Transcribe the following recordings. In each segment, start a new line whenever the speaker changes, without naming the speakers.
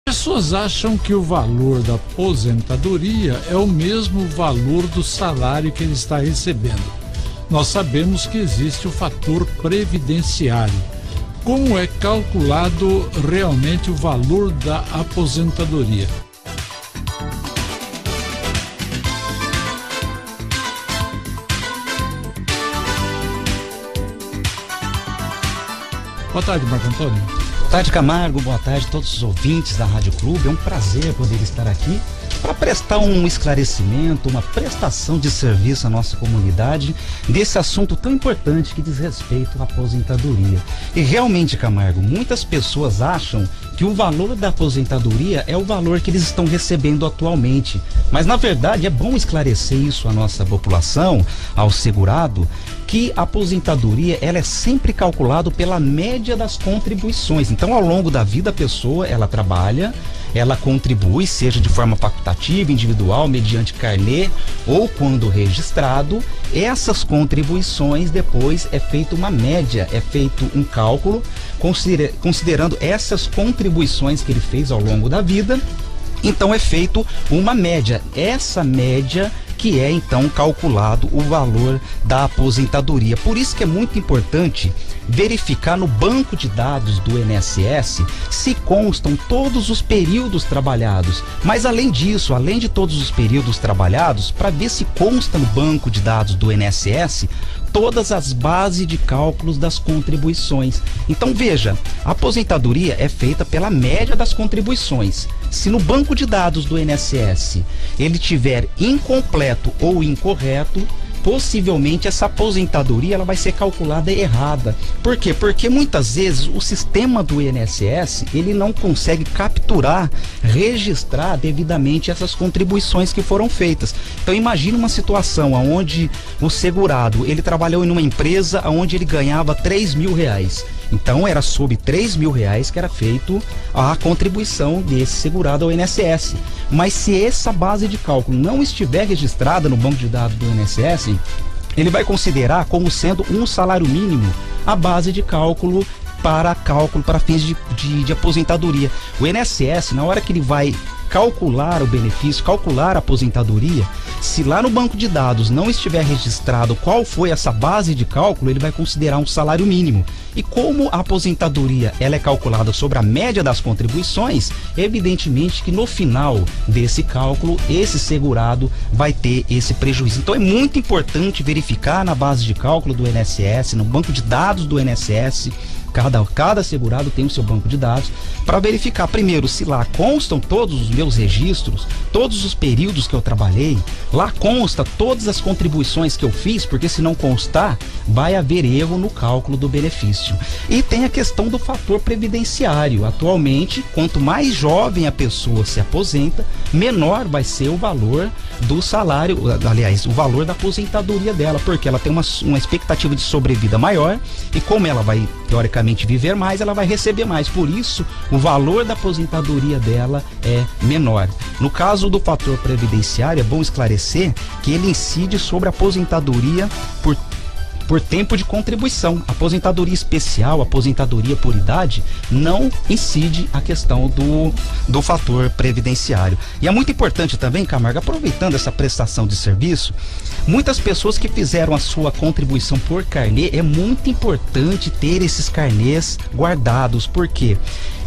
Pessoas acham que o valor da aposentadoria é o mesmo valor do salário que ele está recebendo. Nós sabemos que existe o fator previdenciário. Como é calculado realmente o valor da aposentadoria? Boa tarde, Marco Antônio.
Boa tarde, Camargo. Boa tarde a todos os ouvintes da Rádio Clube. É um prazer poder estar aqui para prestar um esclarecimento, uma prestação de serviço à nossa comunidade desse assunto tão importante que diz respeito à aposentadoria. E realmente, Camargo, muitas pessoas acham que o valor da aposentadoria é o valor que eles estão recebendo atualmente. Mas, na verdade, é bom esclarecer isso à nossa população, ao segurado, que a aposentadoria ela é sempre calculada pela média das contribuições. Então, ao longo da vida, a pessoa, ela trabalha, ela contribui, seja de forma facultativa, individual, mediante carnê ou quando registrado. Essas contribuições, depois é feita uma média, é feito um cálculo, considerando essas contribuições que ele fez ao longo da vida. Então é feito uma média. Essa média que é então calculado o valor da aposentadoria. Por isso que é muito importante verificar no banco de dados do INSS se constam todos os períodos trabalhados. Mas além disso, além de todos os períodos trabalhados, para ver se consta no banco de dados do INSS todas as bases de cálculos das contribuições. Então veja, a aposentadoria é feita pela média das contribuições. Se no banco de dados do INSS ele tiver incompleto ou incorreto, possivelmente essa aposentadoria ela vai ser calculada errada. Por quê? Porque muitas vezes o sistema do INSS ele não consegue capturar, registrar devidamente essas contribuições que foram feitas. Então imagine uma situação onde o segurado ele trabalhou em uma empresa onde ele ganhava R$3.000. Então era sobre R$3.000 que era feito a contribuição desse segurado ao INSS. Mas se essa base de cálculo não estiver registrada no banco de dados do INSS, ele vai considerar como sendo um salário mínimo a base de cálculo para fins de aposentadoria. O INSS, na hora que ele vai calcular o benefício, calcular a aposentadoria, se lá no banco de dados não estiver registrado qual foi essa base de cálculo, ele vai considerar um salário mínimo. E como a aposentadoria ela é calculada sobre a média das contribuições, evidentemente que no final desse cálculo, esse segurado vai ter esse prejuízo. Então é muito importante verificar na base de cálculo do INSS, no banco de dados do INSS, cada segurado tem o seu banco de dados, para verificar primeiro se lá constam todos os meus registros, todos os períodos que eu trabalhei, lá consta todas as contribuições que eu fiz, porque se não constar, vai haver erro no cálculo do benefício. E tem a questão do fator previdenciário. Atualmente, quanto mais jovem a pessoa se aposenta, menor vai ser o valor do salário, aliás, o valor da aposentadoria dela, porque ela tem uma expectativa de sobrevida maior e como ela vai, teoricamente, viver mais, ela vai receber mais. Por isso, o valor da aposentadoria dela é menor. No caso do fator previdenciário, é bom esclarecer que ele incide sobre a aposentadoria por tempo de contribuição. Aposentadoria especial, aposentadoria por idade, não incide a questão do fator previdenciário. E é muito importante também, Camargo, aproveitando essa prestação de serviço, muitas pessoas que fizeram a sua contribuição por carnê, é muito importante ter esses carnês guardados, porque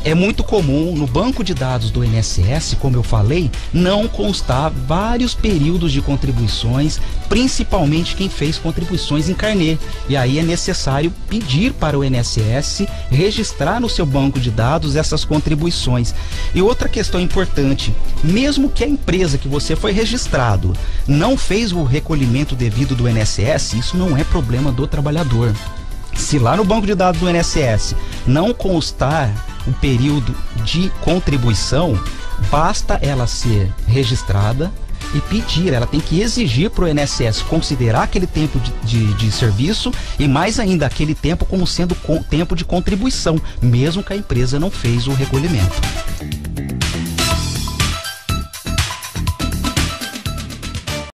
é muito comum no banco de dados do INSS, como eu falei, não constar vários períodos de contribuições, principalmente quem fez contribuições em carnê. E aí é necessário pedir para o INSS registrar no seu banco de dados essas contribuições. E outra questão importante, mesmo que a empresa que você foi registrado não fez o recolhimento devido do INSS, isso não é problema do trabalhador. Se lá no banco de dados do INSS não constar o período de contribuição, basta ela ser registrada e pedir, ela tem que exigir para o INSS considerar aquele tempo de serviço e mais ainda aquele tempo como sendo tempo de contribuição, mesmo que a empresa não fez o recolhimento.